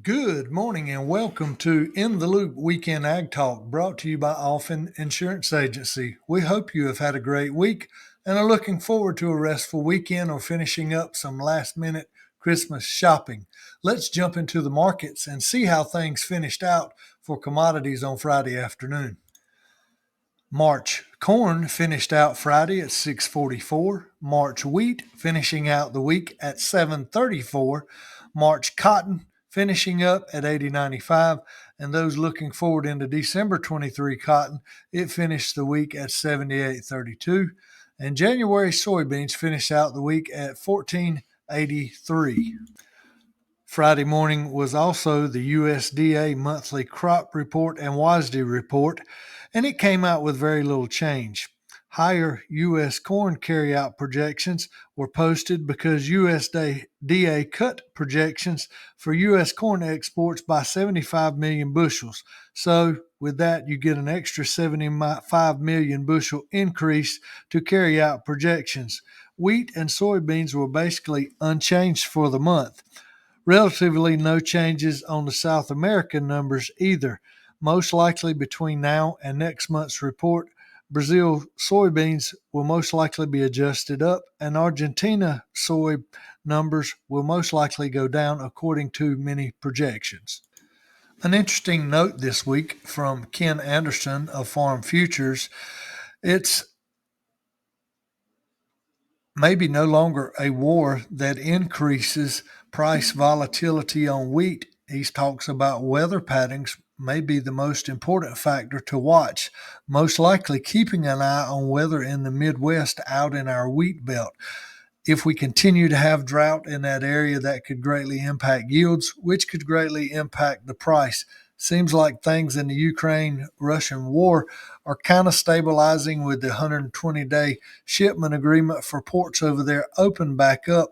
Good morning and welcome to In the Loop Weekend Ag Talk brought to you by Alphen Insurance Agency. We hope you have had a great week and are looking forward to a restful weekend or finishing up some last minute Christmas shopping. Let's jump into the markets and see how things finished out for commodities on Friday afternoon. March corn finished out Friday at 644. March wheat finishing out the week at 734. March cotton finishing up at 80.95. And those looking forward into December 23 cotton, it finished the week at 78.32. And January soybeans finished out the week at 14.83. Friday morning was also the USDA monthly crop report and WASDE report, and it came out with very little change. Higher U.S. corn carryout projections were posted because USDA cut projections for U.S. corn exports by 75 million bushels. So, with that, you get an extra 75 million bushel increase to carryout projections. Wheat and soybeans were basically unchanged for the month. Relatively no changes on the South American numbers either. Most likely between now and next month's report, Brazil soybeans will most likely be adjusted up, and Argentina soy numbers will most likely go down according to many projections. An interesting note this week from Ken Anderson of Farm Futures. It's maybe no longer a war that increases price volatility on wheat. He talks about weather patterns may be the most important factor to watch, most likely keeping an eye on weather in the Midwest out in our wheat belt. If we continue to have drought in that area, that could greatly impact yields, which could greatly impact the price. Seems like things in the Ukraine-Russian war are kind of stabilizing with the 120-day shipment agreement for ports over there open back up.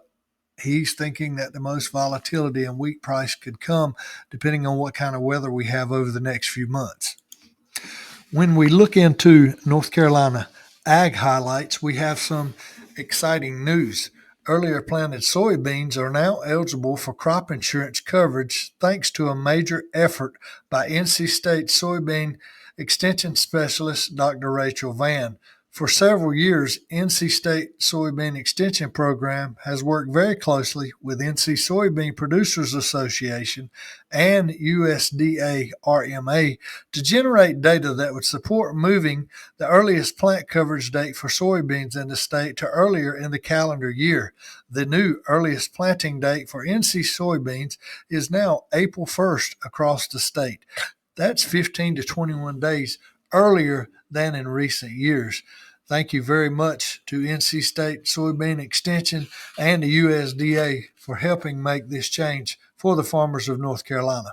He's thinking that the most volatility in wheat price could come depending on what kind of weather we have over the next few months. When we look into North Carolina ag highlights, we have some exciting news. Earlier planted soybeans are now eligible for crop insurance coverage thanks to a major effort by NC State soybean extension specialist Dr. Rachel Vann. For several years, NC State Soybean Extension Program has worked very closely with NC Soybean Producers Association and USDA RMA to generate data that would support moving the earliest plant coverage date for soybeans in the state to earlier in the calendar year. The new earliest planting date for NC soybeans is now April 1st across the state. That's 15 to 21 days earlier than in recent years. Thank you very much to NC State Soybean Extension and the USDA for helping make this change for the farmers of North Carolina.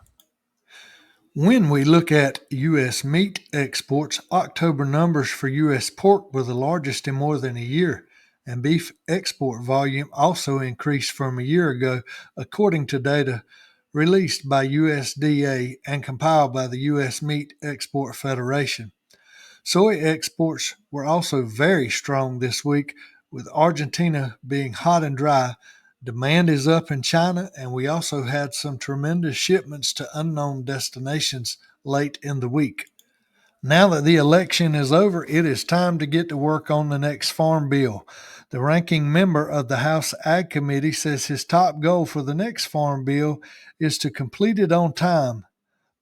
When we look at U.S. meat exports, October numbers for U.S. pork were the largest in more than a year, and beef export volume also increased from a year ago, according to data released by USDA and compiled by the U.S. Meat Export Federation. Soy exports were also very strong this week, with Argentina being hot and dry. Demand is up in China, and we also had some tremendous shipments to unknown destinations late in the week. Now that the election is over, it is time to get to work on the next farm bill. The ranking member of the House Ag Committee says his top goal for the next farm bill is to complete it on time.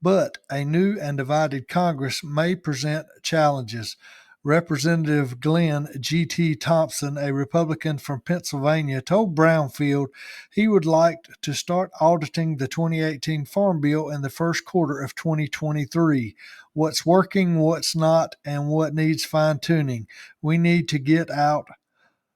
But a new and divided Congress may present challenges. Representative Glenn G.T. Thompson, a Republican from Pennsylvania, told Brownfield he would like to start auditing the 2018 Farm Bill in the first quarter of 2023. What's working, what's not, and what needs fine-tuning. We need to get out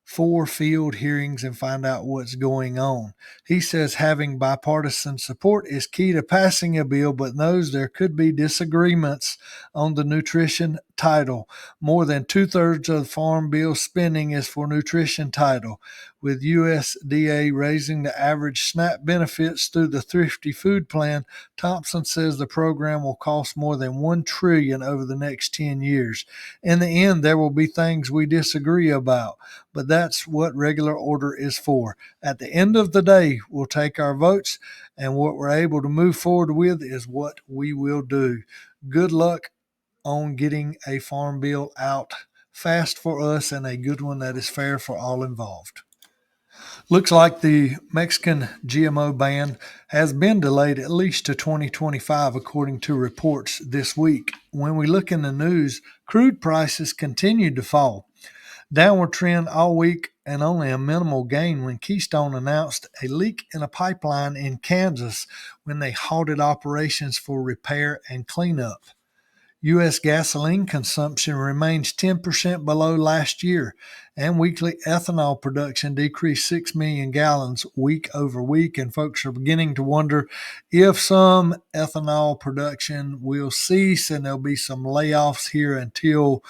4 field hearings and find out what's going on. He says having bipartisan support is key to passing a bill, but knows there could be disagreements on the nutrition title. More than 2/3 of the farm bill spending is for nutrition title. With USDA raising the average SNAP benefits through the Thrifty Food Plan, Thompson says the program will cost more than $1 trillion over the next 10 years. In the end, there will be things we disagree about, but that's what regular order is for. At the end of the day, we'll take our votes, and what we're able to move forward with is what we will do. Good luck on getting a farm bill out fast for us and a good one that is fair for all involved. Looks like the Mexican GMO ban has been delayed at least to 2025, according to reports this week. When we look in the news, crude prices continued to fall. Downward trend all week and only a minimal gain when Keystone announced a leak in a pipeline in Kansas when they halted operations for repair and cleanup. U.S. gasoline consumption remains 10% below last year, and weekly ethanol production decreased 6 million gallons week over week. And folks are beginning to wonder if some ethanol production will cease and there'll be some layoffs here until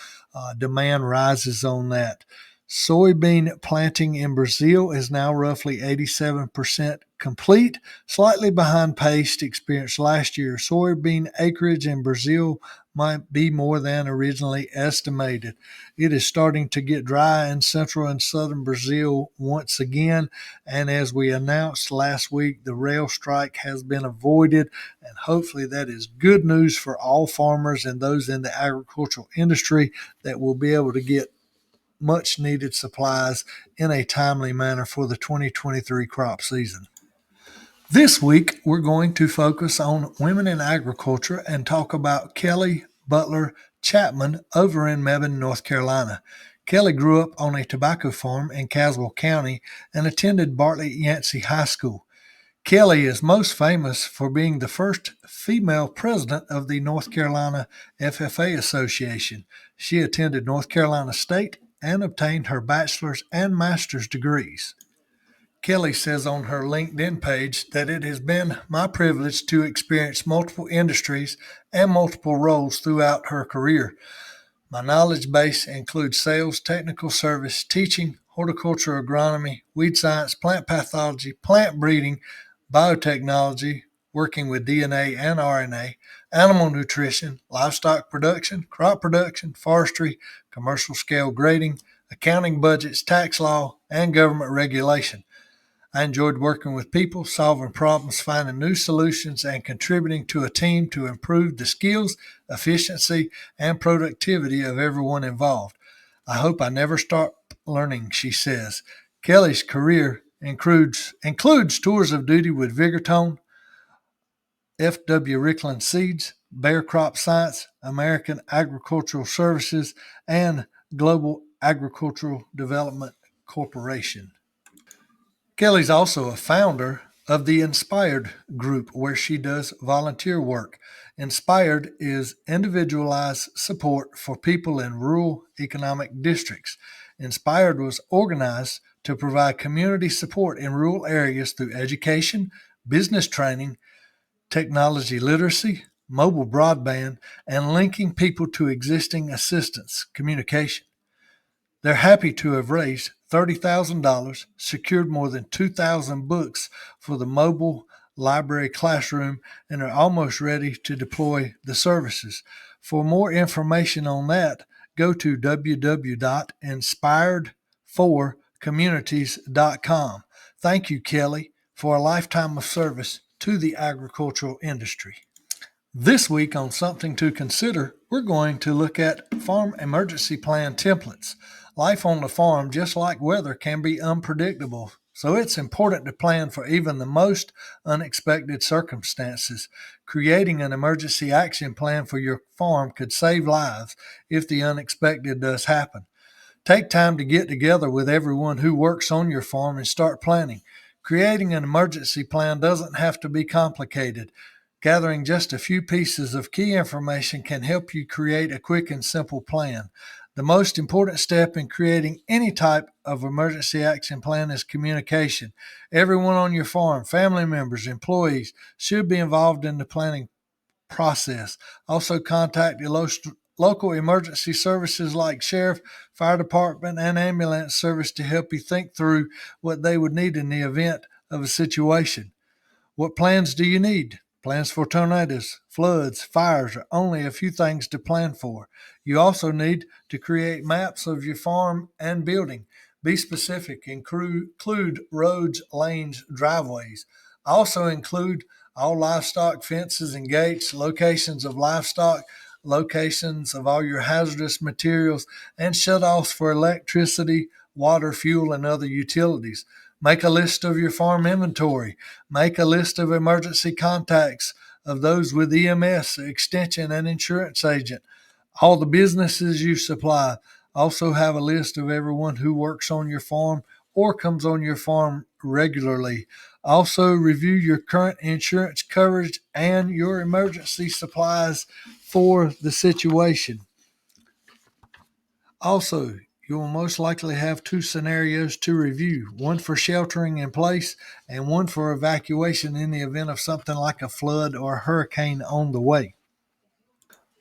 demand rises on that. Soybean planting in Brazil is now roughly 87% complete, slightly behind pace experienced last year. Soybean acreage in Brazil might be more than originally estimated. It is starting to get dry in central and southern Brazil once again, and as we announced last week, the rail strike has been avoided, and hopefully that is good news for all farmers and those in the agricultural industry that will be able to get much needed supplies in a timely manner for the 2023 crop season. This week, we're going to focus on women in agriculture and talk about Kelly Butler Chapman over in Mebane, North Carolina. Kelly grew up on a tobacco farm in Caswell County and attended Bartlett Yancey High School. Kelly is most famous for being the first female president of the North Carolina FFA Association. She attended North Carolina State and obtained her bachelor's and master's degrees. Kelly says on her LinkedIn page that it has been my privilege to experience multiple industries and multiple roles throughout her career. My knowledge base includes sales, technical service, teaching, horticulture, agronomy, weed science, plant pathology, plant breeding, biotechnology, working with DNA and RNA, animal nutrition, livestock production, crop production, forestry, commercial scale grading, accounting, budgets, tax law, and government regulation. I enjoyed working with people, solving problems, finding new solutions, and contributing to a team to improve the skills, efficiency, and productivity of everyone involved. I hope I never stop learning, she says. Kelly's career includes tours of duty with Vigortone, F.W. Rickland Seeds, Bayer Crop Science, American Agricultural Services, and Global Agricultural Development Corporation. Kelly's also a founder of the Inspired Group, where she does volunteer work. Inspired is individualized support for people in rural economic districts. Inspired was organized to provide community support in rural areas through education, business training, technology literacy, mobile broadband, and linking people to existing assistance communication. They're happy to have raised $30,000, secured more than 2,000 books for the mobile library classroom, and are almost ready to deploy the services. For more information on that, go to www.inspired4communities.com. Thank you, Kelly, for a lifetime of service to the agricultural industry. This week on Something to Consider, we're going to look at farm emergency plan templates. Life on the farm, just like weather, can be unpredictable, so it's important to plan for even the most unexpected circumstances. Creating an emergency action plan for your farm could save lives if the unexpected does happen. Take time to get together with everyone who works on your farm and start planning. Creating an emergency plan doesn't have to be complicated. Gathering just a few pieces of key information can help you create a quick and simple plan. The most important step in creating any type of emergency action plan is communication. Everyone on your farm, family members, employees, should be involved in the planning process. Also, contact your local emergency services like sheriff, fire department, and ambulance service to help you think through what they would need in the event of a situation. What plans do you need? Plans for tornadoes, floods, fires are only a few things to plan for. You also need to create maps of your farm and building. Be specific. Include roads, lanes, driveways. Also include all livestock fences and gates, locations of livestock, locations of all your hazardous materials, and shutoffs for electricity, water, fuel, and other utilities. Make a list of your farm inventory. Make a list of emergency contacts of those with EMS, extension, and insurance agent. All the businesses you supply. Also have a list of everyone who works on your farm or comes on your farm regularly. Also review your current insurance coverage and your emergency supplies for the situation. Also, you will most likely have two scenarios to review, one for sheltering in place and one for evacuation in the event of something like a flood or a hurricane on the way.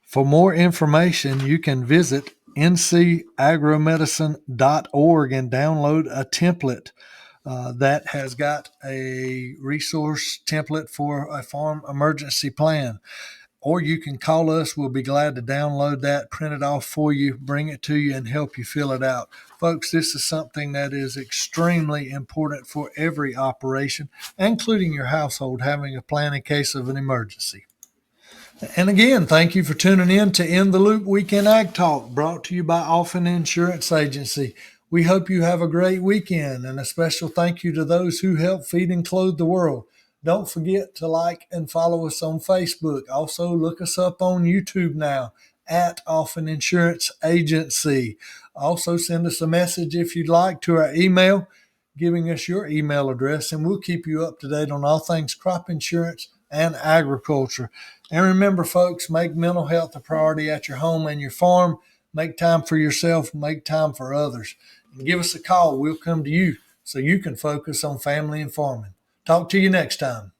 For more information, you can visit ncagromedicine.org and download a template that has got a resource template for a farm emergency plan. Or you can call us. We'll be glad to download that, print it off for you, bring it to you, and help you fill it out. Folks, this is something that is extremely important for every operation, including your household, having a plan in case of an emergency. And again, thank you for tuning in to In the Loop Weekend Ag Talk, brought to you by Alphen Insurance Agency. We hope you have a great weekend, and a special thank you to those who help feed and clothe the world. Don't forget to like and follow us on Facebook. Also, look us up on YouTube now at Alphen Insurance Agency. Also, send us a message if you'd like to our email, giving us your email address, and we'll keep you up to date on all things crop insurance and agriculture. And remember, folks, make mental health a priority at your home and your farm. Make time for yourself, make time for others. And give us a call. We'll come to you so you can focus on family and farming. Talk to you next time.